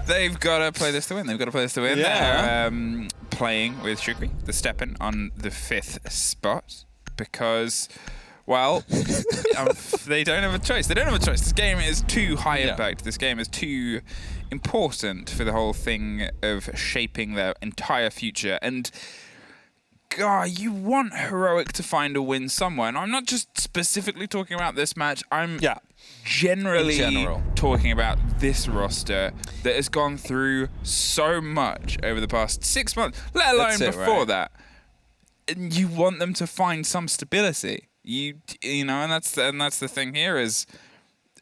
They've got to play this to win. They've got to play this to win. Yeah. They're playing with Shukri, the Steppen, on the 5th spot because, well, they don't have a choice. They don't have a choice. This game is too high impact. This game is too important for the whole thing of shaping their entire future. And God, you want Heroic to find a win somewhere. And I'm not just specifically talking about this match. I'm generally talking about this roster that has gone through so much over the past 6 months, let alone before that. And you want them to find some stability. You know, and that's the thing here is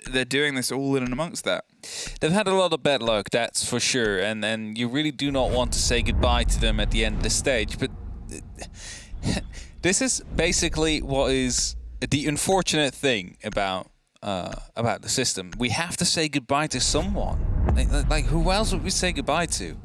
they're doing this all in and amongst that. They've had a lot of bad luck, that's for sure, and you really do not want to say goodbye to them at the end of the stage. But this is basically what is the unfortunate thing about the system. We have to say goodbye to someone. Like who else would we say goodbye to?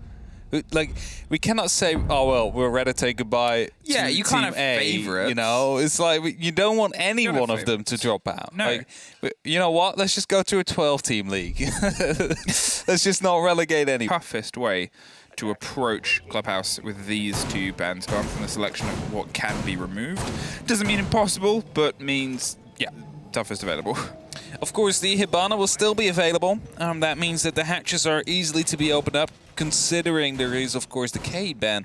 Like, we cannot say, oh, well, we're ready to say goodbye to you Team can't have A, favorites. you know? It's like, you don't want any one of them to drop out. No. Like, you know what? Let's just go to a 12-team league. Let's just not relegate any. Toughest way to approach Clubhouse with these two bands gone from the selection of what can be removed. Doesn't mean impossible, but means, toughest available. Of course, the Hibana will still be available. That means that the hatches are easily to be opened up, considering there is, of course, the K ban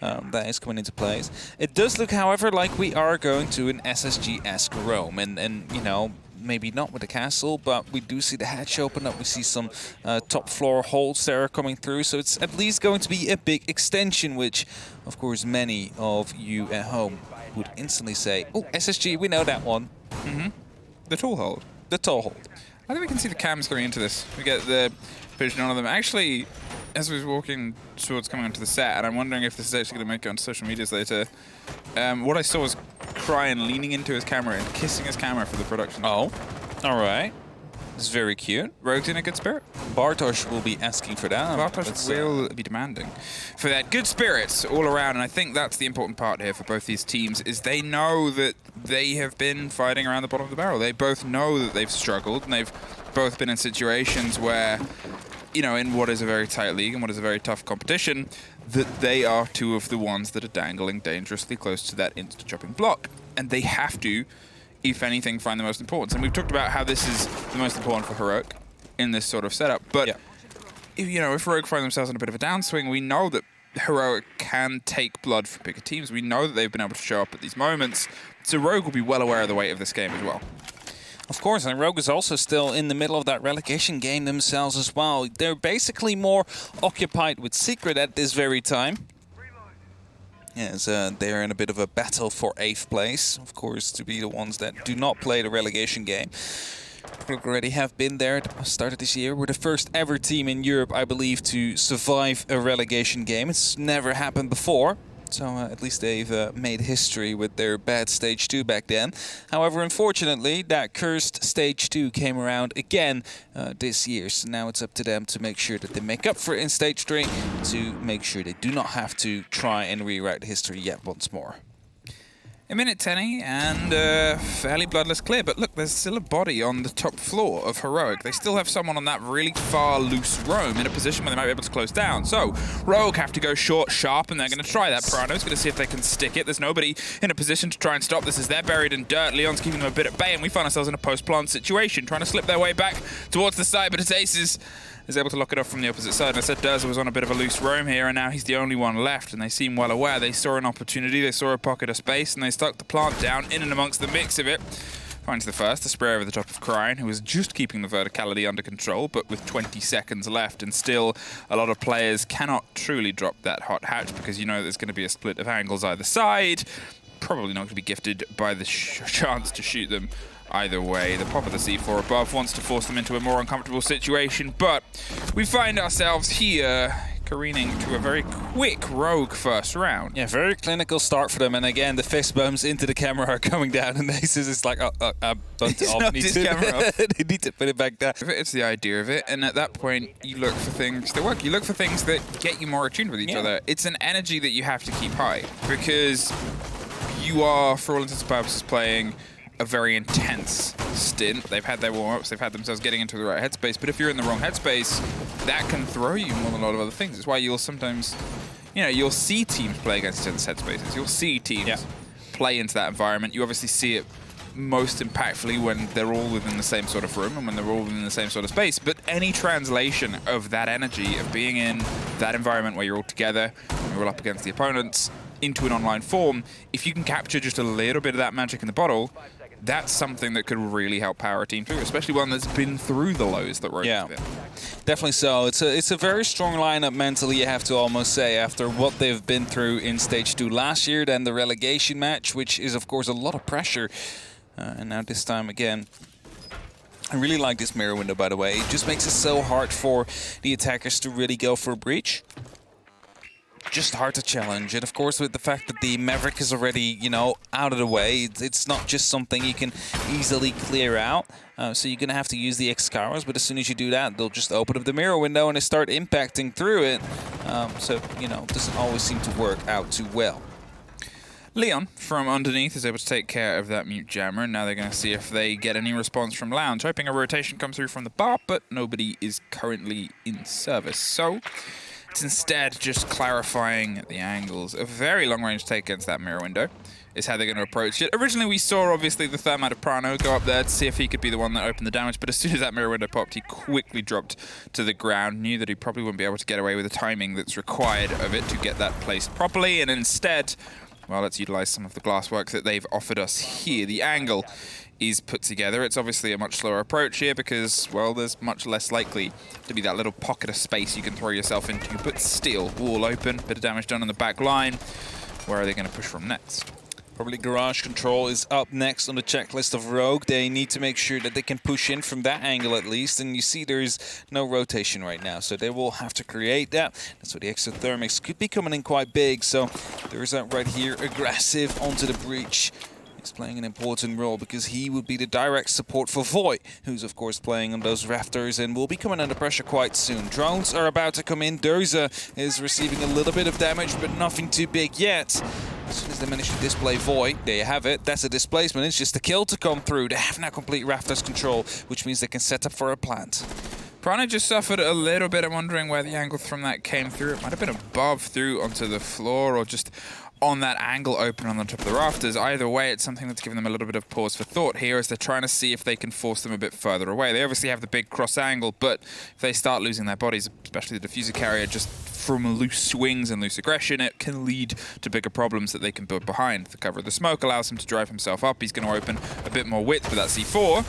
that is coming into place. It does look, however, like we are going to an SSG-esque roam, and you know, maybe not with the castle, but we do see the hatch open up. We see some top floor holds that are coming through, so it's at least going to be a big extension, which, of course, many of you at home would instantly say, oh, SSG, we know that one. The tall hold. The tall hold. I think we can see the cams going into this. We get the vision on them. Actually, as we was walking towards coming onto the set, and I'm wondering if this is actually going to make it onto social medias later, what I saw was Cryan leaning into his camera and kissing his camera for the production. Oh, all right. It's very cute. Rogue's in a good spirit. Bartosz will be asking for that. Bartosz will be demanding for that. Good spirits all around, and I think that's the important part here for both these teams, is they know that they have been fighting around the bottom of the barrel. They both know that they've struggled, and they've both been in situations where, you know, in what is a very tight league and what is a very tough competition, that they are two of the ones that are dangling dangerously close to that insta-chopping block. And they have to, if anything, find the most important. And we've talked about how this is the most important for Heroic in this sort of setup. But, you know, if Heroic find themselves in a bit of a downswing, we know that Heroic can take blood from bigger teams. We know that they've been able to show up at these moments. So Rogue will be well aware of the weight of this game as well. Of course, and Rogue is also still in the middle of that relegation game themselves as well. They're basically more occupied with Secret at this very time. Yes, they're in a bit of a battle for 8th place, of course, to be the ones that do not play the relegation game. We already have been there at the start of this year. We're the first ever team in Europe, I believe, to survive a relegation game. It's never happened before. So at least they've made history with their bad Stage 2 back then. However, unfortunately, that cursed Stage 2 came around again this year. So now it's up to them to make sure that they make up for it in Stage 3, to make sure they do not have to try and rewrite history yet once more. A minute 10 and fairly bloodless clear, but look, there's still a body on the top floor of Heroic. They still have someone on that really far loose roam in a position where they might be able to close down. So Rogue have to go short, sharp, and they're going to try that. Prano's going to see if they can stick it. There's nobody in a position to try and stop this as they're buried in dirt. Leon's keeping them a bit at bay, and we find ourselves in a post-plant situation, trying to slip their way back towards the side, but it's Aces is able to lock it off from the opposite side. And I said Durza was on a bit of a loose roam here, and now he's the only one left, and they seem well aware. They saw an opportunity, they saw a pocket of space, and they stuck the plant down in and amongst the mix of it. Finds the first, the spray over the top of Cryan, who was just keeping the verticality under control, but with 20 seconds left, and still a lot of players cannot truly drop that hot hatch, because you know there's going to be a split of angles either side. Probably not going to be gifted by the chance to shoot them either way. The pop of the C4 above wants to force them into a more uncomfortable situation, but we find ourselves here careening to a very quick Rogue first round. Yeah, very clinical start for them, and again, the fist bumps into the camera are coming down, and Aces is like, I bumped it off. They need to put it back down. It's the idea of it, and at that point, you look for things that work. You look for things that get you more attuned with each other. It's an energy that you have to keep high, because you are, for all intents and purposes, playing a very intense stint. They've had their warm-ups, they've had themselves getting into the right headspace, but if you're in the wrong headspace, that can throw you more than a lot of other things. It's why you'll sometimes, you know, you'll see teams play against each other's headspaces. You'll see teams play into that environment. You obviously see it most impactfully when they're all within the same sort of room and when they're all within the same sort of space. But any translation of that energy, of being in that environment where you're all together, you're all up against the opponents, into an online form, if you can capture just a little bit of that magic in the bottle, that's something that could really help power a team through, especially one that's been through the lows that Rogue has been. Definitely so. It's a very strong lineup mentally, you have to almost say, after what they've been through in Stage 2 last year, then the relegation match, which is, of course, a lot of pressure. And now this time again. I really like this mirror window, by the way. It just makes it so hard for the attackers to really go for a breach. Just hard to challenge. And of course, with the fact that the Maverick is already, you know, out of the way, it's not just something you can easily clear out. So you're going to have to use the Excaliburs, but as soon as you do that, they'll just open up the mirror window and they start impacting through it. So, you know, it doesn't always seem to work out too well. Leon from underneath is able to take care of that mute jammer, and now they're going to see if they get any response from Lounge. Hoping a rotation comes through from the bar, but nobody is currently in service. So it's instead just clarifying the angles. A very long-range take against that mirror window is how they're going to approach it. Originally, we saw, obviously, the Thermite of Prano go up there to see if he could be the one that opened the damage, but as soon as that mirror window popped, he quickly dropped to the ground, knew that he probably wouldn't be able to get away with the timing that's required of it to get that placed properly, and instead, well, let's utilize some of the glasswork that they've offered us here. The angle is put together. It's obviously a much slower approach here because, well, there's much less likely to be that little pocket of space you can throw yourself into, but still, wall open, bit of damage done on the back line. Where are they going to push from next? Probably Garage Control is up next on the checklist of Rogue. They need to make sure that they can push in from that angle at least. And you see there's no rotation right now, so they will have to create that. That's why the exothermics could be coming in quite big. So there's that right here, aggressive onto the breach. He's playing an important role because he would be the direct support for Void, who's of course playing on those rafters and will be coming under pressure quite soon. Drones are about to come in. Durza is receiving a little bit of damage, but nothing too big yet. As soon as they manage to display Void, there you have it. That's a displacement. It's just a kill to come through. They have now complete rafters control, which means they can set up for a plant. Prana just suffered a little bit. I'm wondering where the angle from that came through. It might have been above through onto the floor or just on that angle open on the top of the rafters. Either way, it's something that's given them a little bit of pause for thought here as they're trying to see if they can force them a bit further away. They obviously have the big cross angle, but if they start losing their bodies, especially the diffuser carrier, just from loose swings and loose aggression, it can lead to bigger problems that they can build behind. The cover of the smoke allows him to drive himself up. He's going to open a bit more width, but that C4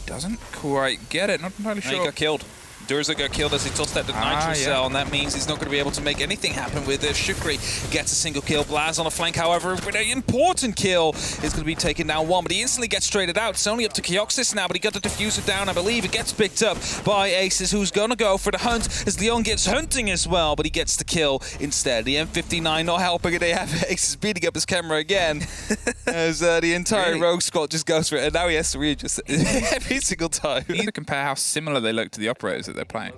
doesn't quite get it. Not entirely sure. He got killed. Durza got killed as he tossed at the nitro cell, and that means he's not going to be able to make anything happen with it. Shukri gets a single kill. Blaz on the flank, however, with an important kill, is going to be taken down one, but he instantly gets traded out. It's only up to Kioxis now, but he got the diffuser down, I believe. It gets picked up by Aces, who's going to go for the hunt as Leon gets hunting as well, but he gets the kill instead. The M59 not helping, and they have Aces beating up his camera again as the entire Rogue squad just goes for it, and now he has to readjust every single time. You need to compare how similar they look to the operators that they're playing.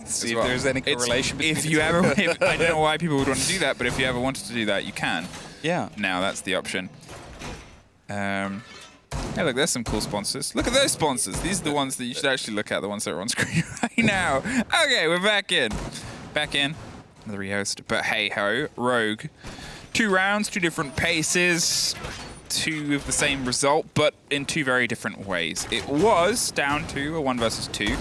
See if there's any correlation between if you ever, I don't know why people would want to do that, but if you ever wanted to do that, you can. Yeah. Now that's the option. Hey, look, there's some cool sponsors. Look at those sponsors. These are the ones that you should actually look at, the ones that are on screen right now. Okay, we're back in. Back in. Another rehost. But hey-ho, Rogue. 2 rounds, 2 different paces. 2 of the same result, but in 2 very different ways. It was down to a 1 versus 2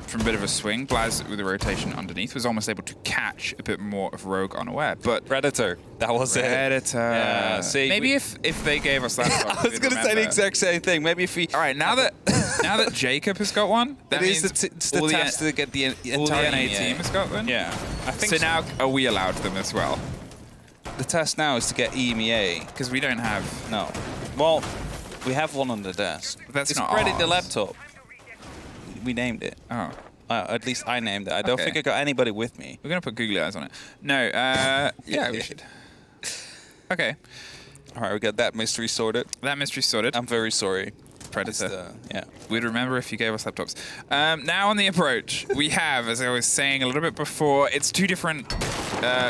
from a bit of a swing. Blaz with the rotation underneath was almost able to catch a bit more of Rogue unaware, but Predator, that was Predator. Yeah, see, maybe if they gave us that. I was going to say the exact same thing. Maybe if we. All right, now that Jacob has got one, that means it's the task to get the entire all the NA team has got one. Yeah, I think so. Now are we allowed them as well? The task now is to get EMEA because we don't have. No. Well, we have one on the desk. That's it's not spread in ours. the laptop. We named it. Oh. At least I named it. I don't think I got anybody with me. We're going to put googly eyes on it. No, yeah, we should. Okay. All right, we got that mystery sorted. That mystery sorted. I'm very sorry. Predator. Yeah. We'd remember if you gave us laptops. Now on the approach, we have, as I was saying a little bit before, it's 2 different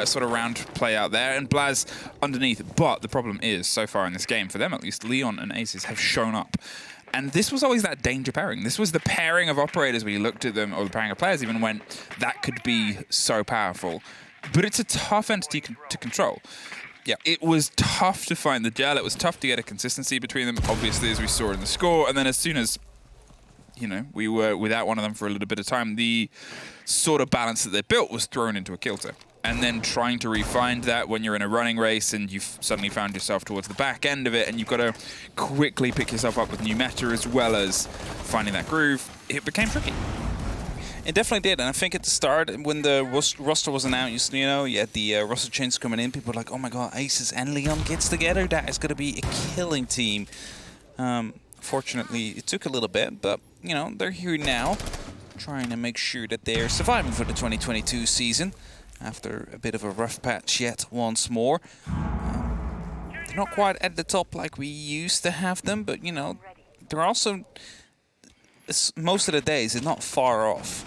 sort of round play out there, and Blaz underneath. But the problem is, so far in this game, for them at least, Leon and Aces have shown up And this was always that danger pairing. This was the pairing of operators where you looked at them, or the pairing of players even went, that could be so powerful. But it's a tough entity to control. Yeah, it was tough to find the gel. It was tough to get a consistency between them, obviously, as we saw in the score. And then as soon as, you know, we were without one of them for a little bit of time, the sort of balance that they built was thrown into a kilter. And then trying to refine that when you're in a running race and you've suddenly found yourself towards the back end of it and you've got to quickly pick yourself up with new meta as well as finding that groove, it became tricky. It definitely did, and I think at the start, when the roster was announced, you know, you had the roster change coming in, people were like, oh my god, Aces and Leon gets together, that is going to be a killing team. Fortunately, it took a little bit, but, you know, they're here now, trying to make sure that they're surviving for the 2022 season, after a bit of a rough patch yet once more. They're not quite at the top like we used to have them, but, you know, they're also... most of the days is not far off.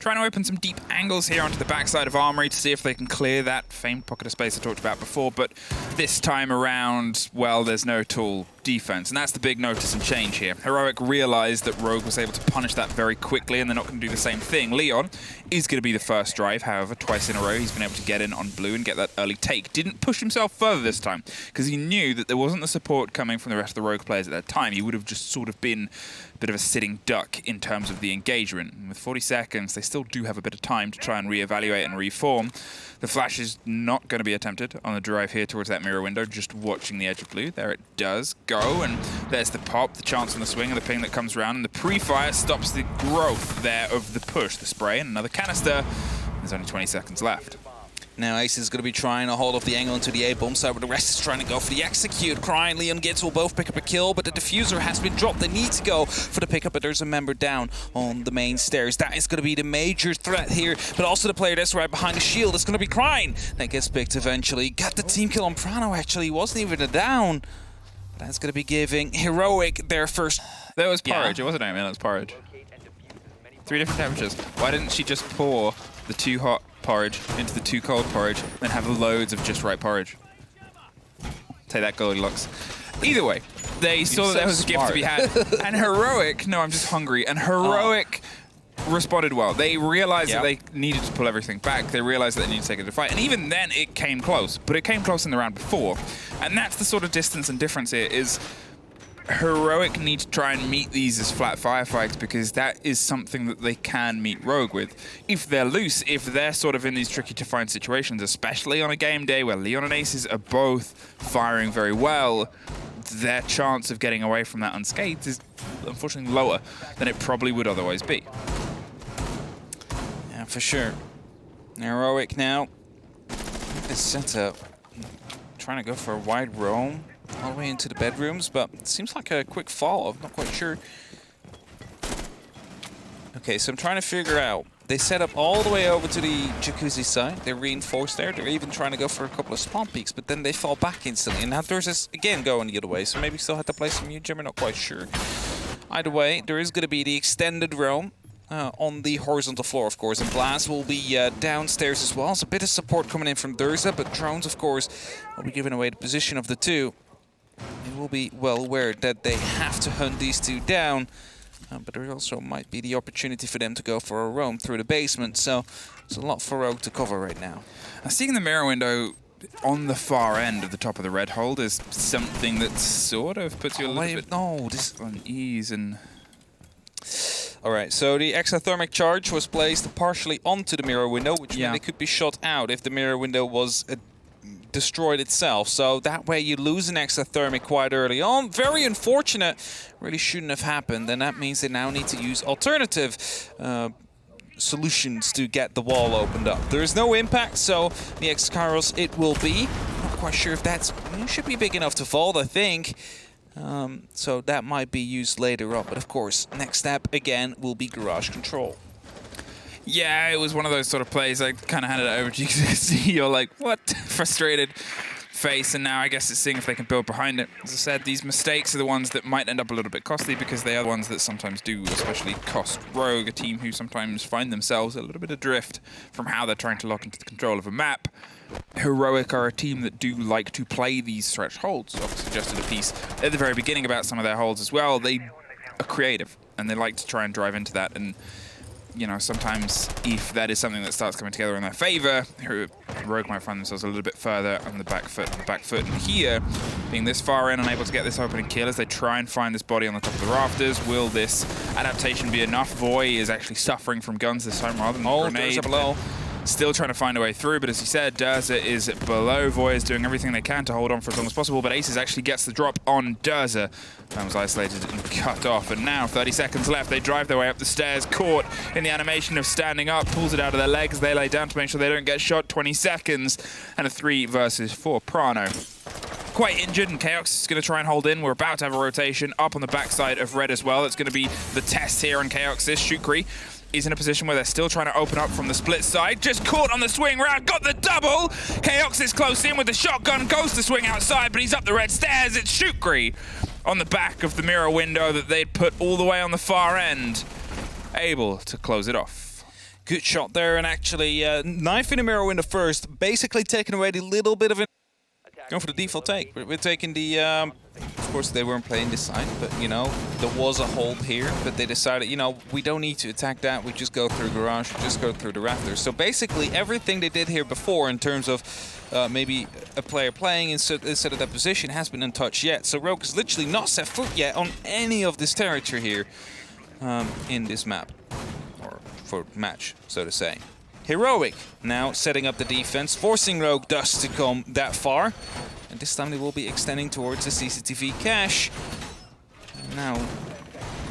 Trying to open some deep angles here onto the backside of Armory to see if they can clear that famed pocket of space I talked about before, but this time around, well, there's no tall defense, and that's the big notice and change here. Heroic realized that Rogue was able to punish that very quickly, and they're not going to do the same thing. Leon is going to be the first drive, however, twice in a row he's been able to get in on blue and get that early take. Didn't push himself further this time, because he knew that there wasn't the support coming from the rest of the Rogue players at that time. He would have just sort of been a bit of a sitting duck in terms of the engagement. And with 40 seconds, they still do have a bit of time to try and reevaluate and reform. The flash is not going to be attempted on the drive here towards that mirror window, just watching the edge of blue. There it does go, and there's the pop, the chance on the swing, and the ping that comes around, and the pre-fire stops the growth there of the push, the spray, and another canister. There's only 20 seconds left. Now Ace is going to be trying to hold off the angle into the A-bomb side, but the rest is trying to go for the execute. Cry and Leon Gitz will both pick up a kill, but the diffuser has been dropped. They need to go for the pickup, but there's a member down on the main stairs. That is going to be the major threat here, but also the player that's right behind the shield. It's going to be Crying. That gets picked eventually. Got the team kill on Prano, actually. He wasn't even a down. That's going to be giving Heroic their first... That was Porridge. It wasn't Oatmeal, it was Porridge. 3 different temperatures. Why didn't she just pour the too hot porridge into the too cold porridge and have loads of just right porridge? Take that, Goldilocks. Either way, they saw that there was a gift to be had. And Heroic, no, I'm just hungry. And Heroic responded well. They realized that they needed to pull everything back. They realized that they needed to take it to fight. And even then, it came close. But it came close in the round before. And that's the sort of distance and difference here is Heroic need to try and meet these as flat firefights because that is something that they can meet Rogue with. If they're loose, if they're sort of in these tricky to find situations, especially on a game day where Leon and Aces are both firing very well, their chance of getting away from that unscathed is unfortunately lower than it probably would otherwise be. Yeah, for sure. Heroic now is set up. Trying to go for a wide roam all the way into the bedrooms, but it seems like a quick fall. I'm not quite sure. Okay, so I'm trying to figure out. They set up all the way over to the jacuzzi side. They're reinforced there. They're even trying to go for a couple of spawn peaks, but then they fall back instantly. And now there's this again going the other way, so maybe still have to play some mute gem. I'm not quite sure. Either way, there is going to be the extended roam on the horizontal floor, of course, and Blast will be downstairs as well. So a bit of support coming in from Durza, but drones, of course, will be giving away the position of the two. They will be well aware that they have to hunt these two down, but there also might be the opportunity for them to go for a roam through the basement, so there's a lot for Rogue to cover right now. Seeing the mirror window on the far end of the top of the red hold is something that sort of puts you a little bit on ease and... Alright, so the exothermic charge was placed partially onto the mirror window, which meant it could be shot out if the mirror window was destroyed itself. So that way you lose an exothermic quite early on. Very unfortunate. Really shouldn't have happened. And that means they now need to use alternative solutions to get the wall opened up. There is no impact, so the X-Kairos it will be. Not quite sure if that's... It should be big enough to vault, I think. So that might be used later on. But of course, next step, again, will be garage control. Yeah, it was one of those sort of plays. I kind of handed it over to you to see. You're like, what? Frustrated. face, and now I guess it's seeing if they can build behind it. As I said, these mistakes are the ones that might end up a little bit costly because they are the ones that sometimes do especially cost Rogue, a team who sometimes find themselves a little bit adrift from how they're trying to lock into the control of a map. Heroic are a team that do like to play these stretch holds. I've suggested a piece at the very beginning about some of their holds as well. They are creative, and they like to try and drive into that, and you know, sometimes if that is something that starts coming together in their favor, Rogue might find themselves a little bit further on the back foot. And here, being this far in, unable to get this opening kill as they try and find this body on the top of the rafters. Will this adaptation be enough? Voy is actually suffering from guns this time rather than grenade. Below. Still trying to find a way through, but as he said, Durza is below. Voy is doing everything they can to hold on for as long as possible, but Aces actually gets the drop on Durza. That was isolated and cut off, and now 30 seconds left. They drive their way up the stairs, caught in the animation of standing up, pulls it out of their legs. They lay down to make sure they don't get shot. 20 seconds, and a 3 versus 4. Prano quite injured, and Chaos is going to try and hold in. We're about to have a rotation up on the backside of Red as well. It's going to be the test here on Chaos. This Shukri is in a position where they're still trying to open up from the split side. Just caught on the swing round, got the double. Chaos is close in with the shotgun, goes to swing outside, but he's up the red stairs. It's Shukri on the back of the mirror window that they'd put all the way on the far end, able to close it off. Good shot there, and actually knife in the mirror window first, basically taking away the little bit of it. Going for the default take. We're taking the... of course, they weren't playing this side, but, you know, there was a hold here, but they decided, you know, we don't need to attack that. We just go through garage, we just go through the rafters. So basically, everything they did here before in terms of maybe a player playing instead of that position has been untouched yet. So Rogue has literally not set foot yet on any of this territory here in this map, or for match, so to say. Heroic now setting up the defense, forcing Rogue Dust to come that far. And this time they will be extending towards the CCTV cache. And now,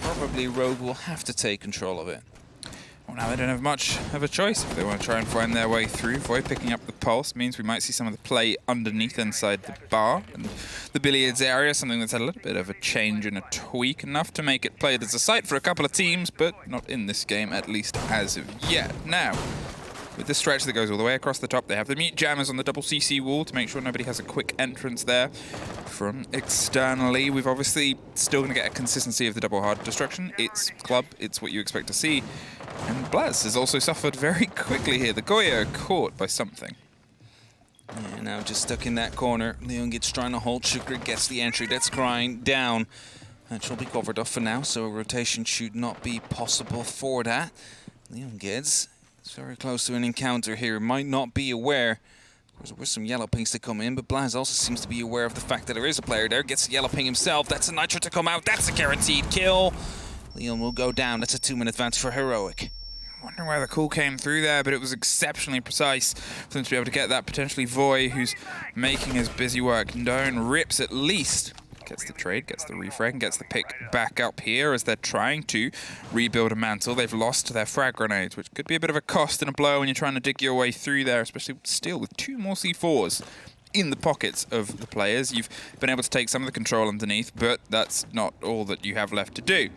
probably Rogue will have to take control of it. Well, now they don't have much of a choice if they want to try and find their way through. Voy picking up the pulse means we might see some of the play underneath inside the bar and the billiards area, something that's had a little bit of a change and a tweak, enough to make it played as a sight for a couple of teams, but not in this game, at least as of yet. Now, with the stretch that goes all the way across the top, they have the mute jammers on the double CC wall to make sure nobody has a quick entrance there. From externally, we've obviously still going to get a consistency of the double hard destruction. It's club, it's what you expect to see. And Blaz has also suffered very quickly here. The Goya caught by something. Yeah, now just stuck in that corner. Leon gets trying to hold. Shukri gets the entry. That's crying down. That shall be covered up for now, so a rotation should not be possible for that. Leon gets... very close to an encounter here. Might not be aware. Of course, there were some yellow pings to come in, but Blaz also seems to be aware of the fact that there is a player there. Gets the yellow ping himself. That's a nitro to come out. That's a guaranteed kill. Leon will go down. That's a 2-minute advance for Heroic. Wondering where the call came through there, but it was exceptionally precise for them to be able to get that. Potentially Voy, who's making his busy work known, rips at least. Gets the trade, gets the refrag, and gets the pick back up here as they're trying to rebuild a mantle. They've lost their frag grenades, which could be a bit of a cost and a blow when you're trying to dig your way through there, especially still with 2 more C4s in the pockets of the players. You've been able to take some of the control underneath, but that's not all that you have left to do.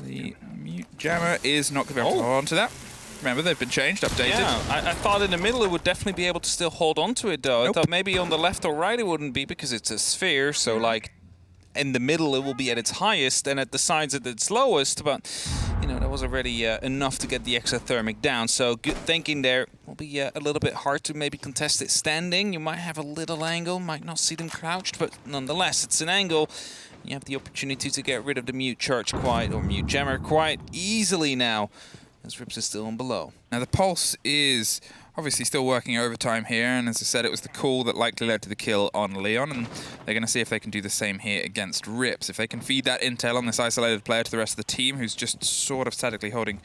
The mute jammer is not going to be able to hold on to that. Remember, they've been changed, updated. Yeah, I thought in the middle it would definitely be able to still hold on to it, though. Nope. I thought maybe on the left or right it wouldn't be because it's a sphere, so like in the middle it will be at its highest and at the sides at its lowest, but you know, that was already enough to get the exothermic down, so good thinking there. Will be a little bit hard to maybe contest it standing. You might have a little angle, might not see them crouched, but nonetheless, it's an angle. You have the opportunity to get rid of the mute charge quite, or mute jammer quite easily now. As Rips is still on below. Now the Pulse is obviously still working overtime here, and as I said, it was the call that likely led to the kill on Leon, and they're going to see if they can do the same here against Rips. If they can feed that intel on this isolated player to the rest of the team, who's just sort of statically holding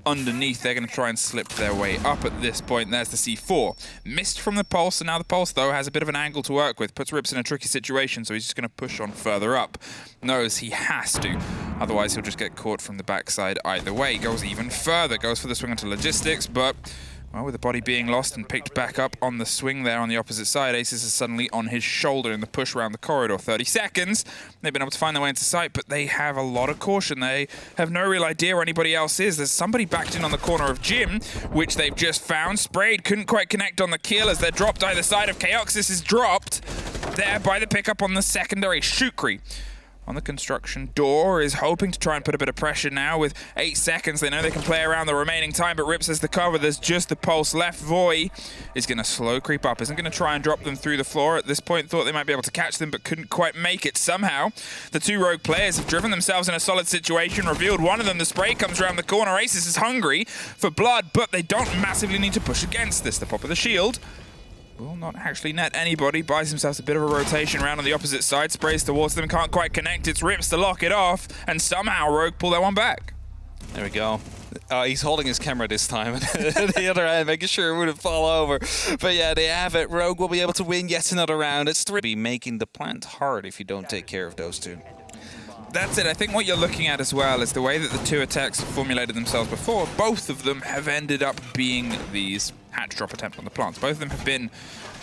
underneath, they're going to try and slip their way up at this point. There's the C4. Missed from the Pulse, and now the Pulse, though, has a bit of an angle to work with. Puts Rips in a tricky situation, so he's just going to push on further up. Knows he has to. Otherwise, he'll just get caught from the backside either way. Goes even further. Goes for the swing onto logistics, but Well, with the body being lost and picked back up on the swing there on the opposite side, Aces is suddenly on his shoulder in the push around the corridor. 30 seconds. They've been able to find their way into sight, but they have a lot of caution. They have no real idea where anybody else is. There's somebody backed in on the corner of Jim, which they've just found. Sprayed, couldn't quite connect on the kill as they're dropped either side of Chaoxis is dropped there by the pickup on the secondary. Shukri on the construction door is hoping to try and put a bit of pressure now with 8 seconds. They know they can play around the remaining time, but Rips has the cover. There's just the pulse left. Voy is going to slow creep up. Isn't going to try and drop them through the floor. At this point, thought they might be able to catch them, but couldn't quite make it. Somehow, the two rogue players have driven themselves in a solid situation. Revealed one of them. The spray comes around the corner. Aces is hungry for blood, but they don't massively need to push against this. The pop of the shield will not actually net anybody. Buys himself a bit of a rotation around on the opposite side. Sprays towards them, can't quite connect. It's Rips to lock it off, and somehow Rogue pull that one back. There we go. He's holding his camera this time at the other end, making sure it wouldn't fall over. But yeah, they have it. Rogue will be able to win yet another round. It's 3. Be making the plant hard if you don't take care of those two. That's it. I think what you're looking at as well is the way that the two attacks have formulated themselves before. Both of them have ended up being these hatch drop attempt on the plants. Both of them have been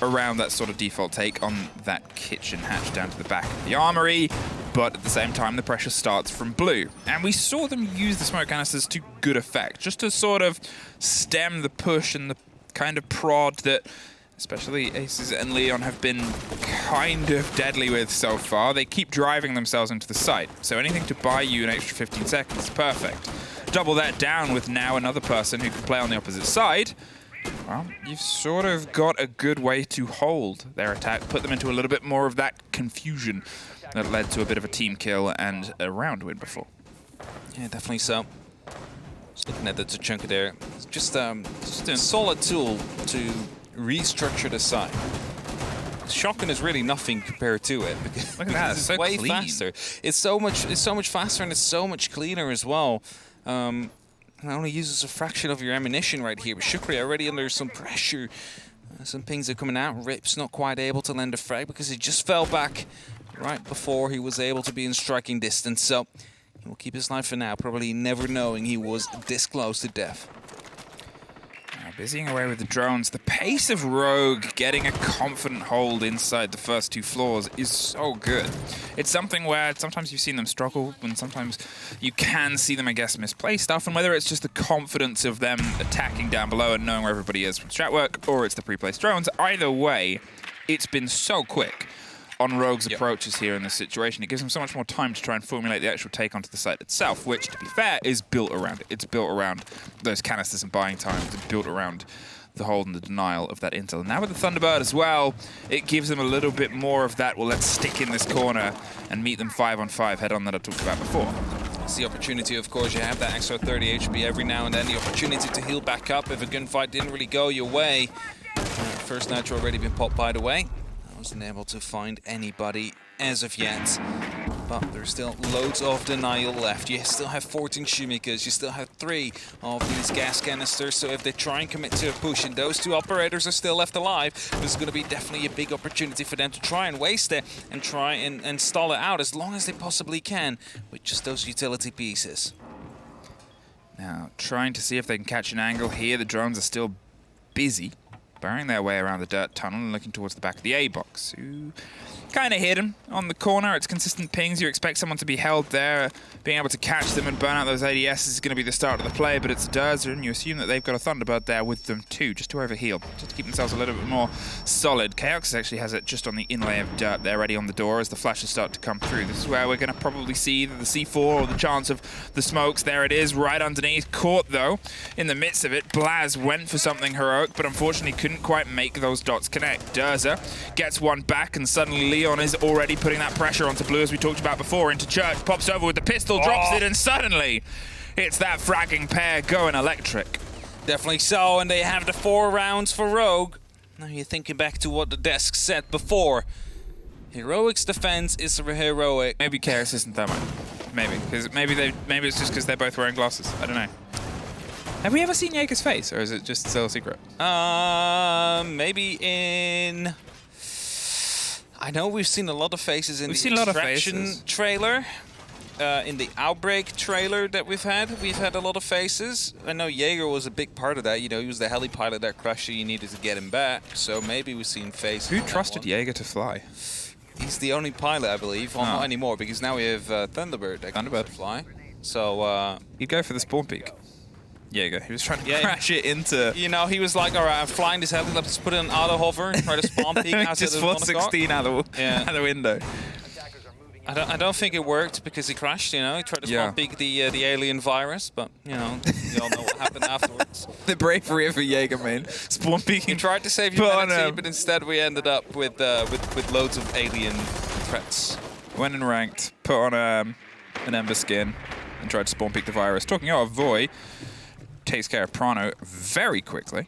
around that sort of default take on that kitchen hatch down to the back of the armory, but at the same time the pressure starts from blue. And we saw them use the smoke canisters to good effect, just to sort of stem the push and the kind of prod that especially Aces and Leon have been kind of deadly with so far. They keep driving themselves into the site, so anything to buy you an extra 15 seconds is perfect. Double that down with now another person who can play on the opposite side. Well, you've sort of got a good way to hold their attack, put them into a little bit more of that confusion that led to a bit of a team kill and a round win before. Yeah, definitely so. Just looking at the chunk there. It's just a solid tool to restructure the side. Shotgun is really nothing compared to it because look at that, it's so way clean. faster. It's so much faster and it's so much cleaner as well. It only uses a fraction of your ammunition right here, but Shukri already under some pressure. Some pings are coming out. Rip's not quite able to land a frag because he just fell back right before he was able to be in striking distance. So he will keep his life for now, probably never knowing he was this close to death. Busying away with the drones. The pace of Rogue getting a confident hold inside the first 2 floors is so good. It's something where sometimes you've seen them struggle, and sometimes you can see them, I guess, misplay stuff, and whether it's just the confidence of them attacking down below and knowing where everybody is from strat work, or it's the pre-placed drones, either way, it's been so quick on Rogue's approaches here in this situation. It gives them so much more time to try and formulate the actual take onto the site itself, which, to be fair, is built around it. It's built around those canisters and buying time. It's built around the hold and the denial of that intel. And now with the Thunderbird as well, it gives them a little bit more of that, well, let's stick in this corner and meet them 5-on-5 head-on that I talked about before. It's the opportunity, of course, you have that extra 30 HP every now and then, the opportunity to heal back up if a gunfight didn't really go your way. First nitro already been popped, by the way. Wasn't able to find anybody as of yet, but there's still loads of denial left. You still have 14 Shumikas, you still have 3 of these gas canisters, so if they try and commit to a push and those 2 operators are still left alive, there's going to be definitely a big opportunity for them to try and waste it and try and stall it out as long as they possibly can with just those utility pieces. Now, trying to see if they can catch an angle here. The drones are still busy, burrowing their way around the dirt tunnel and looking towards the back of the A box. Ooh. Kind of hidden on the corner. It's consistent pings. You expect someone to be held there. Being able to catch them and burn out those ADS is going to be the start of the play, but it's Durza, and you assume that they've got a Thunderbird there with them too, just to overheal, just to keep themselves a little bit more solid. Chaoxis actually has it just on the inlay of dirt there, ready on the door as the flashes start to come through. This is where we're going to probably see the C4 or the chance of the smokes. There it is, right underneath. Caught, though, in the midst of it. Blaz went for something heroic, but unfortunately couldn't quite make those dots connect. Durza gets one back, and suddenly Leon is already putting that pressure onto Blue, as we talked about before, into Church. Pops over with the pistol, drops it, and suddenly it's that fragging pair going electric. Definitely so, and they have the 4 rounds for Rogue. Now you're thinking back to what the desk said before. Heroic's defense is heroic. Maybe Chaos isn't that much. Maybe. Because maybe it's just because they're both wearing glasses. I don't know. Have we ever seen Jaeger's face, or is it just still a secret? Maybe in... I know we've seen a lot of faces in the Extraction trailer. in the Outbreak trailer that we've had a lot of faces. I know Jaeger was a big part of that. You know, he was the heli pilot that crashed, so you needed to get him back. So maybe we've seen faces. Who trusted Jaeger to fly? He's the only pilot, I believe. Well, not anymore, because now we have Thunderbird that can fly. So he'd go for the spawn peak. Jaeger. He was trying to crash it into... You know, he was like, all right, I'm flying this heli, let's put it in auto hover and try to spawn peek out just the 416 out of the window. I don't think it worked because he crashed, you know. He tried to spawn peek the alien virus, but, you know, you all know what happened afterwards. The bravery of a Jaeger, man. Spawn peeking. He tried to save humanity, but instead we ended up with loads of alien threats. Went and ranked, put on an Ember skin, and tried to spawn peek the virus. Talking of Voy, takes care of Prano very quickly.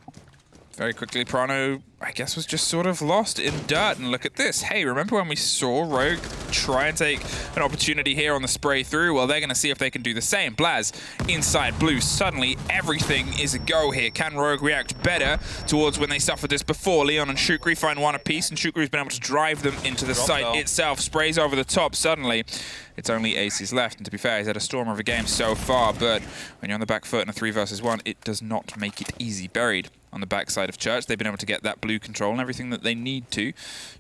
Very quickly, Prano, I guess, was just sort of lost in dirt. And look at this. Hey, remember when we saw Rogue try and take an opportunity here on the spray through? Well, they're going to see if they can do the same. Blaz inside blue. Suddenly, everything is a go here. Can Rogue react better towards when they suffered this before? Leon and Shukri find one apiece, and Shukri's been able to drive them into the site itself. Sprays over the top. Suddenly, it's only Aces left. And to be fair, he's had a stormer of a game so far. But when you're on the back foot in a 3 versus 1, it does not make it easy. Buried on the backside of Church, they've been able to get that blue control and everything that they need to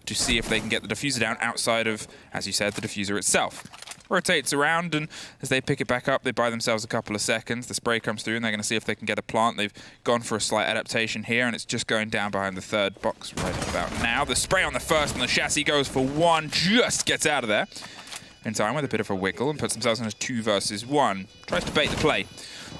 see if they can get the diffuser down outside of, as you said, the diffuser itself. Rotates around, and as they pick it back up, they buy themselves a couple of seconds. The spray comes through, and they're going to see if they can get a plant. They've gone for a slight adaptation here, and it's just going down behind the third box right about now. The spray on the first, and the chassis goes for one, just gets out of there in time with a bit of a wiggle and puts themselves in a 2 versus 1. Tries to bait the play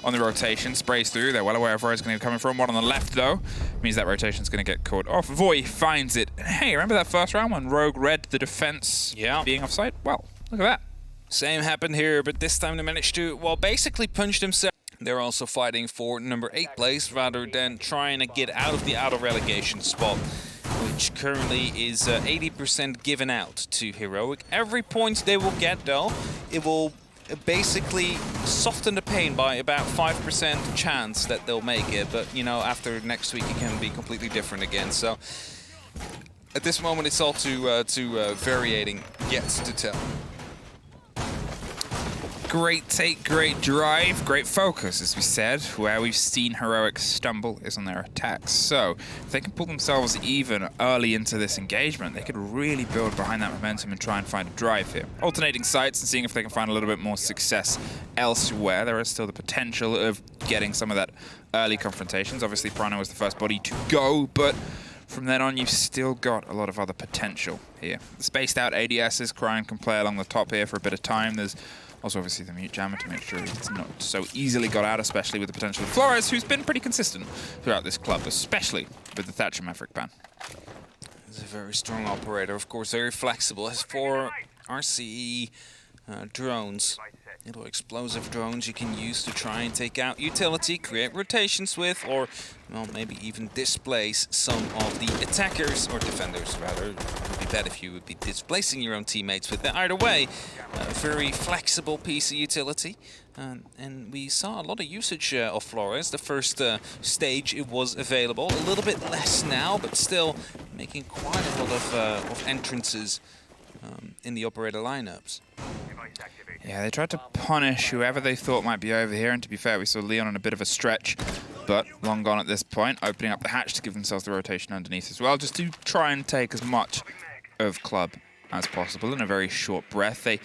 on the rotation, sprays through. They're well aware of where it's going to be coming from. One on the left, though, means that rotation's going to get caught off. Voy finds it. And hey, remember that first round when Rogue read the defense being offside? Well, look at that. Same happened here, but this time they managed to, well, basically punch themselves. They're also fighting for number 8 place rather than trying to get out of the auto relegation spot, which currently is 80% given out to Heroic. Every point they will get, though, it will basically soften the pain by about 5% chance that they'll make it. But, you know, after next week, it can be completely different again. So at this moment, it's all too varying yet to tell. Great take, great drive, great focus, as we said. Where we've seen Heroic stumble is on their attacks. So if they can pull themselves even early into this engagement, they could really build behind that momentum and try and find a drive here. Alternating sites and seeing if they can find a little bit more success elsewhere. There is still the potential of getting some of that early confrontations. Obviously, Prano was the first body to go, but from then on, you've still got a lot of other potential here. The spaced out ADSs, Cryon can play along the top here for a bit of time. There's also, obviously, the mute jammer to make sure it's not so easily got out, especially with the potential of Flores, who's been pretty consistent throughout this club, especially with the Thatcher Maverick ban. He's a very strong operator, of course, very flexible. Has 4 RGE drones, little explosive drones you can use to try and take out utility, create rotations with, or well, maybe even displace some of the attackers, or defenders rather. It would be better if you would be displacing your own teammates with that. Either way, a very flexible piece of utility. And we saw a lot of usage of Flores. The first stage it was available, a little bit less now, but still making quite a lot of entrances in the operator lineups. Yeah, they tried to punish whoever they thought might be over here, and to be fair, we saw Leon on a bit of a stretch, but long gone at this point, opening up the hatch to give themselves the rotation underneath as well, just to try and take as much of Club as possible in a very short breath. They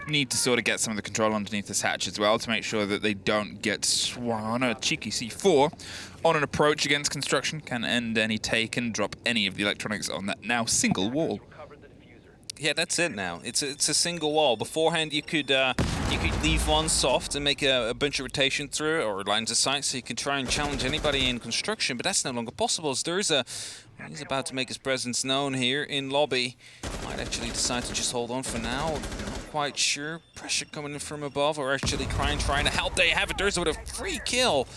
need to sort of get some of the control underneath this hatch as well to make sure that they don't get swung on. A cheeky C4 on an approach against construction can end any take and drop any of the electronics on that now single wall. Yeah, that's it now. It's a single wall. Beforehand, you could leave one soft and make a bunch of rotation through it, or lines of sight, so you could try and challenge anybody in construction. But that's no longer possible. So he's about to make his presence known here in lobby. Might actually decide to just hold on for now. Not quite sure. Pressure coming in from above, or actually trying to help. There you have it. There's with a free kill.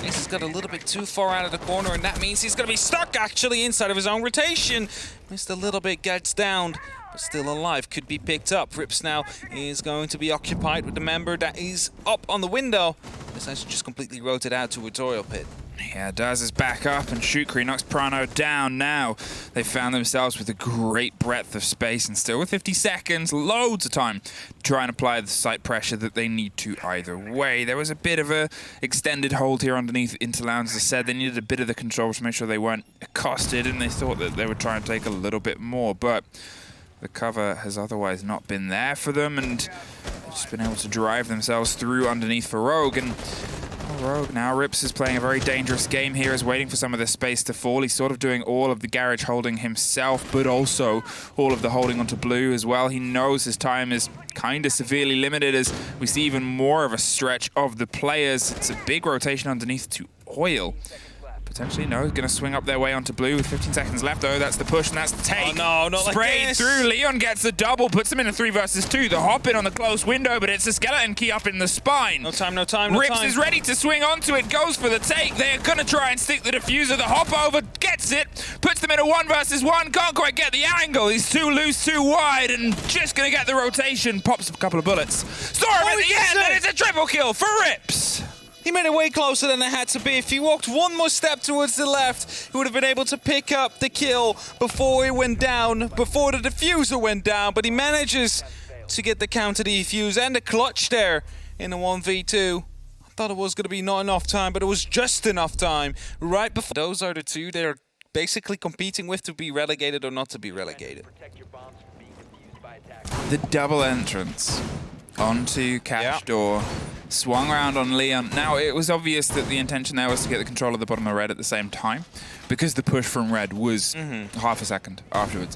Ace has got a little bit too far out of the corner, and that means he's going to be stuck actually inside of his own rotation. Missed a little bit, gets downed. but still alive, could be picked up. Rips now is going to be occupied with the member that is up on the window. Decides to just completely rotate out towards Oil Pit. Yeah, Daz is back up, and Shukri knocks Prano down now. They found themselves with a great breadth of space, and still with 50 seconds, loads of time, to try and apply the site pressure that they need to either way. There was a bit of a extended hold here underneath Interlounge. As I said, they needed a bit of the control to make sure they weren't accosted, and they thought that they would try and take a little bit more, but the cover has otherwise not been there for them, and they've just been able to drive themselves through underneath for Rogue. And Rogue now, Rips is playing a very dangerous game here, is waiting for some of the space to fall. He's sort of doing all of the garage holding himself, but also all of the holding onto blue as well. He knows his time is kind of severely limited as we see even more of a stretch of the players. It's a big rotation underneath to Oil. Potentially, no, going to swing up their way onto blue with 15 seconds left, though. That's the push, and that's the take. Oh, no, not Sprayed like this. through. Leon gets the double, puts him in a 3 versus 2. The hop in on the close window, but it's a skeleton key up in the spine. No time, no time, no Rips time. is ready to swing onto it, goes for the take. They're going to try and stick the diffuser. The hop over, gets it, puts them in a 1 versus 1. Can't quite get the angle. He's too loose, too wide, and just going to get the rotation. Pops a couple of bullets. Saw him at the end, and it's a triple kill for Rips. He made it way closer than it had to be. If he walked one more step towards the left, he would have been able to pick up the kill before he went down, before the diffuser went down. But he manages to get the counter defuse and the clutch there in a 1v2. I thought it was going to be not enough time, but it was just enough time right before. Those are the two they're basically competing with to be relegated or not to be relegated. The double entrance onto cash door. Swung around on Leon. Now, it was obvious that the intention there was to get the control of the bottom of red at the same time, because the push from red was half a second afterwards.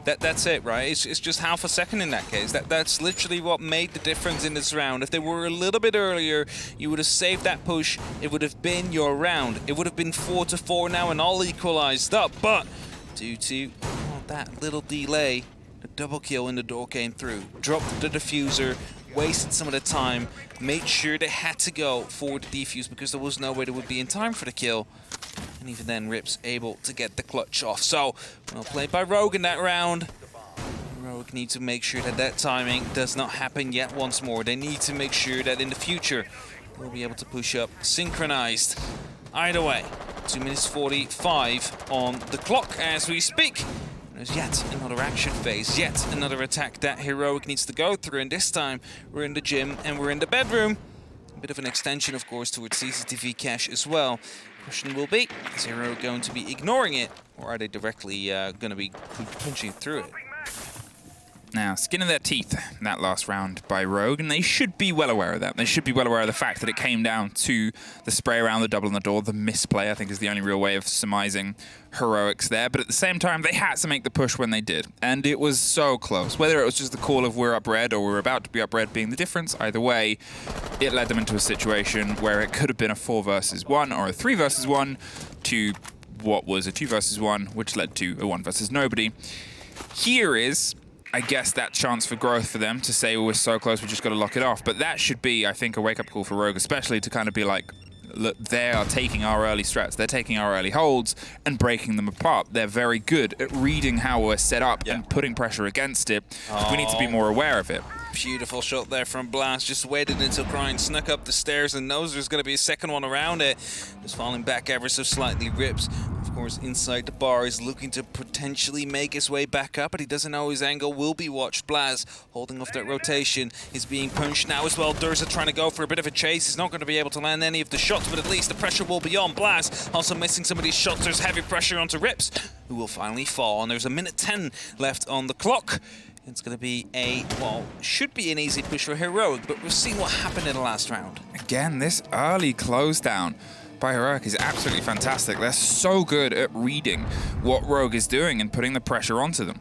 That's it, right? It's just half a second in that case. That's literally what made the difference in this round. If they were a little bit earlier, you would have saved that push. It would have been your round. It would have been 4-4 now and all equalized up. But due to that little delay, the double kill in the door came through. Dropped the diffuser, wasted some of the time, made sure they had to go for the defuse because there was no way they would be in time for the kill. And even then, Rips able to get the clutch off. So, well played by Rogue in that round. Rogue need to make sure that that timing does not happen yet once more. They need to make sure that in the future, they'll be able to push up synchronized. Either way, 2 minutes 45 on the clock as we speak. There's yet another action phase, yet another attack that Heroic needs to go through, and this time we're in the gym and we're in the bedroom. A bit of an extension, of course, towards CCTV cache as well. Question will be, is Heroic going to be ignoring it, or are they directly going to be punching through it? Now, skin of their teeth, that last round by Rogue, and they should be well aware of that. They should be well aware of the fact that it came down to the spray around the double on the door. The misplay, I think, is the only real way of surmising heroics there. But at the same time, they had to make the push when they did. And it was so close. Whether it was just the call of we're up red or we're about to be up red being the difference, either way, it led them into a situation where it could have been a 4 versus 1 or a 3 versus 1 to what was a 2 versus 1, which led to a 1 versus nobody. Here is, I guess, that chance for growth for them to say, well, we're so close, we just got to lock it off. But that should be, I think, a wake-up call for Rogue, especially to kind of be like, look, they are taking our early strats, they're taking our early holds and breaking them apart. They're very good at reading how we're set up and putting pressure against it. We need to be more aware of it. Beautiful shot there from Blast. Just waited until Crying snuck up the stairs and knows there's going to be a second one around it. Just falling back ever so slightly. Rips, of course, inside the bar is looking to potentially make his way back up, but he doesn't know his angle will be watched. Blast holding off that rotation is being punched now as well. Durza trying to go for a bit of a chase. He's not going to be able to land any of the shots, but at least the pressure will be on. Blast also missing some of these shots. There's heavy pressure onto Rips, who will finally fall. And there's a minute 10 left on the clock. It's going to be a, well, should be an easy push for Heroic, but we've seen what happened in the last round. Again, this early close down by Heroic is absolutely fantastic. They're so good at reading what Rogue is doing and putting the pressure onto them.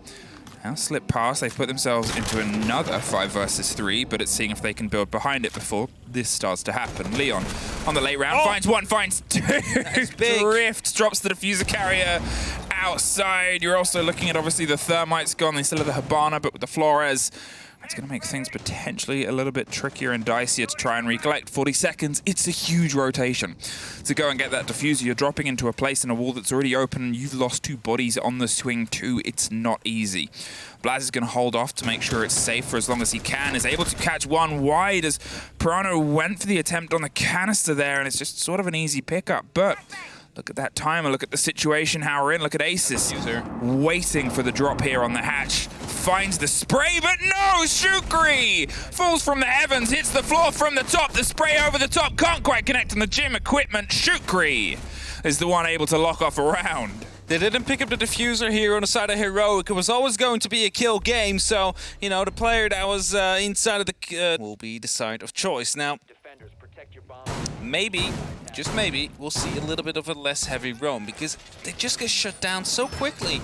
Now slip past, they've put themselves into another 5 versus 3, but it's seeing if they can build behind it before this starts to happen. Leon on the late round finds one, finds two. Drift drops the diffuser carrier outside. You're also looking at, obviously, the Thermite's gone. They still have the Habana, but with the Flores, It's going to make things potentially a little bit trickier and dicier to try and recollect. 40 seconds, it's a huge rotation. To go and get that diffuser, you're dropping into a place in a wall that's already open. You've lost 2 bodies on the swing too. It's not easy. Blaz is going to hold off to make sure it's safe for as long as he can. Is able to catch one wide as Pirano went for the attempt on the canister there, and it's just sort of an easy pickup. But look at that timer, look at the situation, how we're in. Look at Aces waiting for the drop here on the hatch. Finds the spray, but no! Shukri falls from the heavens, hits the floor from the top. The spray over the top, can't quite connect on the gym equipment. Shukri is the one able to lock off a round. They didn't pick up the diffuser here on the side of Heroic. It was always going to be a kill game, so, you know, the player that was inside of the will be the side of choice. Now, maybe, just maybe, we'll see a little bit of a less heavy roam, because they just get shut down so quickly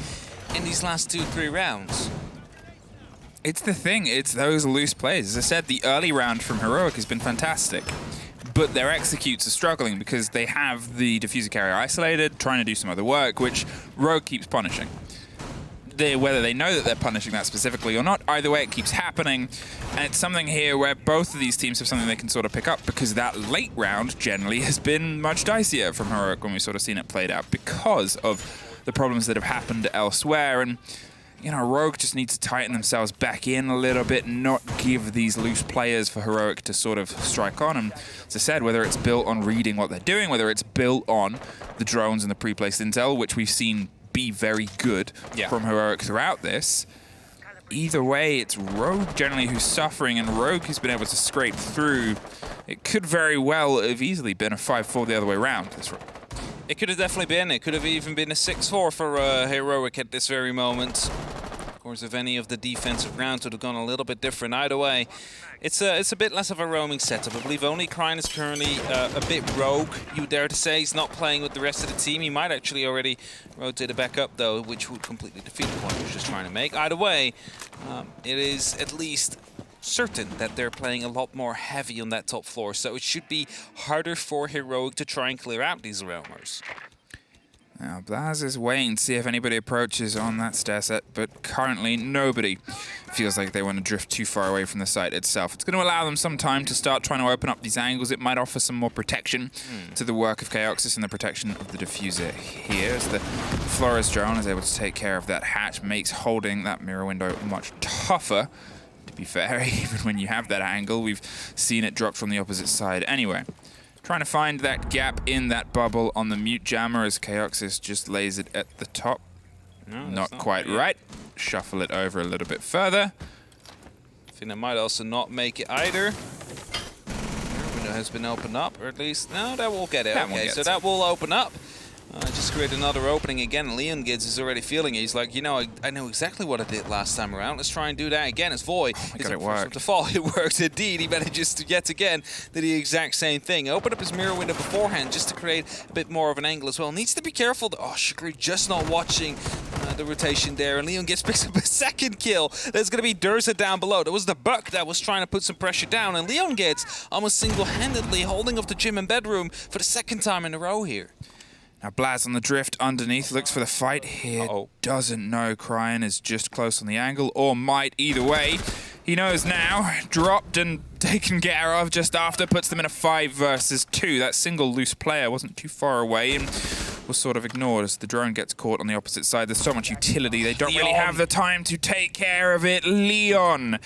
in these last 2-3 rounds. It's the thing, it's those loose plays. As I said, the early round from Heroic has been fantastic, but their executes are struggling because they have the diffuser carrier isolated, trying to do some other work, which Rogue keeps punishing. Whether they know that they're punishing that specifically or not, either way it keeps happening, and it's something here where both of these teams have something they can sort of pick up, because that late round generally has been much dicier from Heroic when we've sort of seen it played out because of the problems that have happened elsewhere. And you know, Rogue just needs to tighten themselves back in a little bit, not give these loose players for Heroic to sort of strike on. And as I said, whether it's built on reading what they're doing, whether it's built on the drones and the pre-placed intel, which we've seen be very good from Heroic throughout this, either way, it's Rogue generally who's suffering, and Rogue who's been able to scrape through. It could very well have easily been a 5-4 the other way around. It could have definitely been. It could have even been a 6-4 for Heroic at this very moment. Of course, if any of the defensive rounds would have gone a little bit different. Either way, it's a bit less of a roaming setup. I believe only Krine is currently a bit rogue, you dare to say. He's not playing with the rest of the team. He might actually already rotate it back up, though, which would completely defeat the point he was just trying to make. Either way, it is at least certain that they're playing a lot more heavy on that top floor, so it should be harder for Heroic to try and clear out these roamers. Now, Blaz is waiting to see if anybody approaches on that stair set, but currently nobody feels like they want to drift too far away from the site itself. It's going to allow them some time to start trying to open up these angles. It might offer some more protection to the work of Chaoxis and the protection of the diffuser here, as the Flores drone is able to take care of that hatch, makes holding that mirror window much tougher. To be fair, even when you have that angle, we've seen it drop from the opposite side anyway. Trying to find that gap in that bubble on the mute jammer as Chaoxis just lays it at the top. No, not quite right. Shuffle it over a little bit further. I think that might also not make it either. Window has been opened up, or at least, no, that will get it. Okay, so that will open up. Just create another opening again. Leon Gids is already feeling it. He's like, you know, I know exactly what I did last time around. Let's try and do that again. As Void is the first one to fall. It works indeed. He manages to yet again do the exact same thing. Open up his mirror window beforehand just to create a bit more of an angle as well. Needs to be careful. Oh, Shukri just not watching the rotation there. And Leon Gids picks up a second kill. There's going to be Durza down below. That was the Buck that was trying to put some pressure down. And Leon Gids almost single-handedly holding off the gym and bedroom for the second time in a row here. Now Blaz on the drift underneath, looks for the fight here. Doesn't know Krine is just close on the angle, or might. Either way, he knows now. Dropped and taken care of just after, puts them in a 5 versus 2. That single loose player wasn't too far away and was sort of ignored as the drone gets caught on the opposite side. There's so much utility, they don't really have the time to take care of it. Leon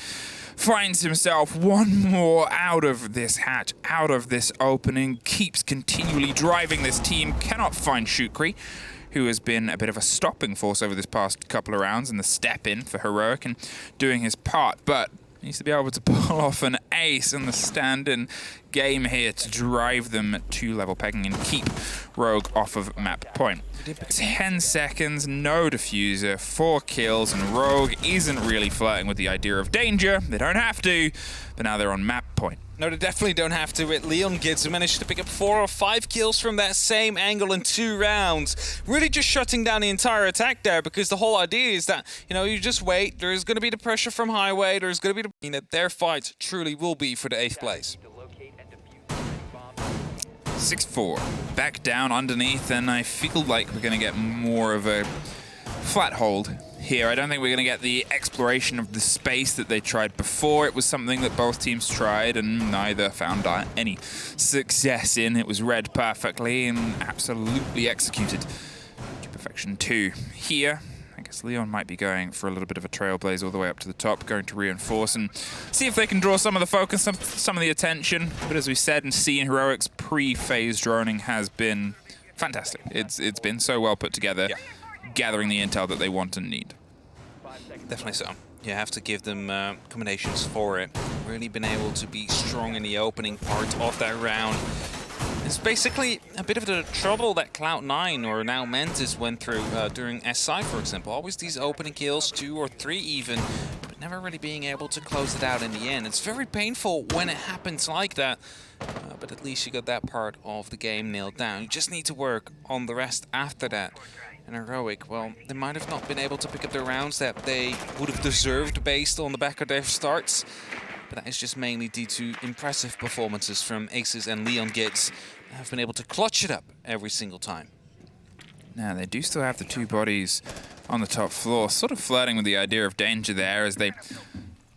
finds himself one more out of this hatch, out of this opening, keeps continually driving this team, cannot find Shukri, who has been a bit of a stopping force over this past couple of rounds in the step-in for Heroic and doing his part, but needs to be able to pull off an ace in the stand-in game here to drive them to level pegging and keep Rogue off of map point. 10 seconds, no diffuser, 4 kills, and Rogue isn't really flirting with the idea of danger. They don't have to, but now they're on map point. No, they definitely don't have to. Leon Gids managed to pick up 4 or 5 kills from that same angle in 2 rounds. Really just shutting down the entire attack there, because the whole idea is that, you know, you just wait. There's going to be the pressure from Highway. There's going to be the... their fight truly will be for the 8th place. 6-4. Back down underneath, and I feel like we're going to get more of a flat hold here. I don't think we're going to get the exploration of the space that they tried before. It was something that both teams tried and neither found any success in. It was read perfectly and absolutely executed to perfection too. Here, I guess Leon might be going for a little bit of a trailblaze all the way up to the top, going to reinforce and see if they can draw some of the focus, some of the attention. But as we said and seen, Heroic's pre-phase droning has been fantastic. It's been so well put together, gathering the intel that they want and need. Definitely so. You have to give them combinations for it. Really been able to be strong in the opening part of that round. It's basically a bit of the trouble that Cloud9 or now Mentis went through during SI, for example. Always these opening kills, 2 or 3 even, but never really being able to close it out in the end. It's very painful when it happens like that, but at least you got that part of the game nailed down. You just need to work on the rest after that. And Heroic, well, they might have not been able to pick up the rounds that they would have deserved based on the back of their starts. But that is just mainly due to impressive performances from Aces and Leon Gids. Have been able to clutch it up every single time. Now, they do still have the 2 bodies on the top floor, sort of flirting with the idea of danger there as they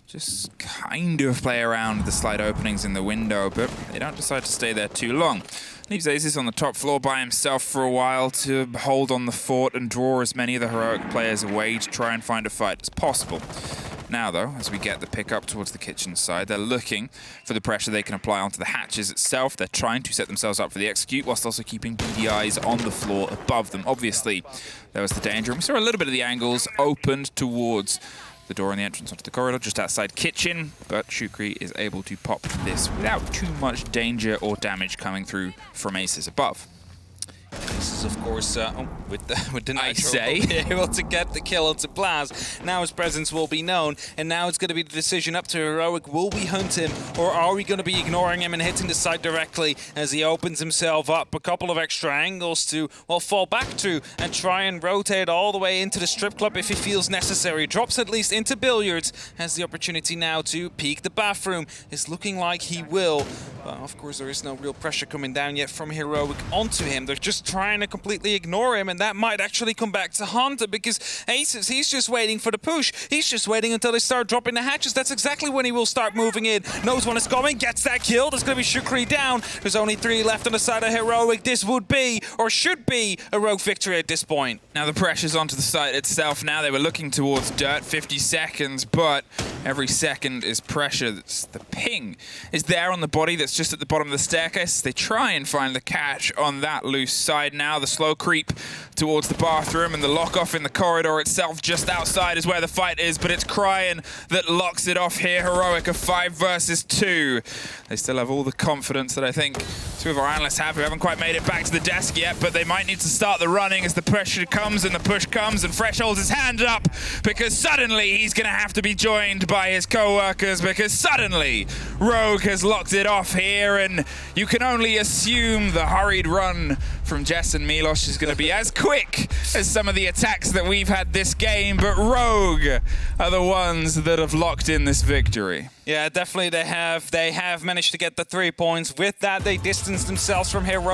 just kind of play around with the slight openings in the window, but they don't decide to stay there too long. Leaves Aces on the top floor by himself for a while to hold on the fort and draw as many of the Heroic players away to try and find a fight as possible. Now, though, as we get the pick up towards the kitchen side, they're looking for the pressure they can apply onto the hatches itself. They're trying to set themselves up for the execute whilst also keeping BDIs on the floor above them. Obviously, there was the danger. And we saw a little bit of the angles opened towards the door and the entrance onto the corridor just outside kitchen, but Shukri is able to pop this without too much danger or damage coming through from Aces above. This is, of course, with the I Nitro, say, able to get the kill onto Blaz. Now his presence will be known, and now it's going to be the decision up to Heroic. Will we hunt him, or are we going to be ignoring him and hitting the site directly as he opens himself up? A couple of extra angles to, well, fall back to and try and rotate all the way into the strip club if he feels necessary. Drops at least into billiards, has the opportunity now to peek the bathroom. It's looking like he will, but of course there is no real pressure coming down yet from Heroic onto him. They're just trying to completely ignore him, and that might actually come back to haunt him because Aces, he's just waiting for the push. He's just waiting until they start dropping the hatches. That's exactly when he will start moving in. Knows when it's coming, gets that kill. There's going to be Shukri down. There's only 3 left on the side of Heroic. This would be, or should be, a Rogue victory at this point. Now the pressure's onto the site itself. Now they were looking towards dirt, 50 seconds, but every second is pressure. The ping is there on the body that's just at the bottom of the staircase. They try and find the catch on that loose side. Now the slow creep towards the bathroom and the lock off in the corridor itself just outside is where the fight is, but it's Crying that locks it off here. Heroic, a 5 versus 2. They still have all the confidence that I think 2 of our analysts have, who haven't quite made it back to the desk yet, but they might need to start the running as the pressure comes and the push comes, and Fresh holds his hand up because suddenly he's going to have to be joined by his co-workers because suddenly Rogue has locked it off here, and you can only assume the hurried run from Jess and Milos is going to be as quick as some of the attacks that we've had this game, but Rogue are the ones that have locked in this victory. Yeah, definitely they have managed to get the 3 points. With that, they distance themselves from Heroic.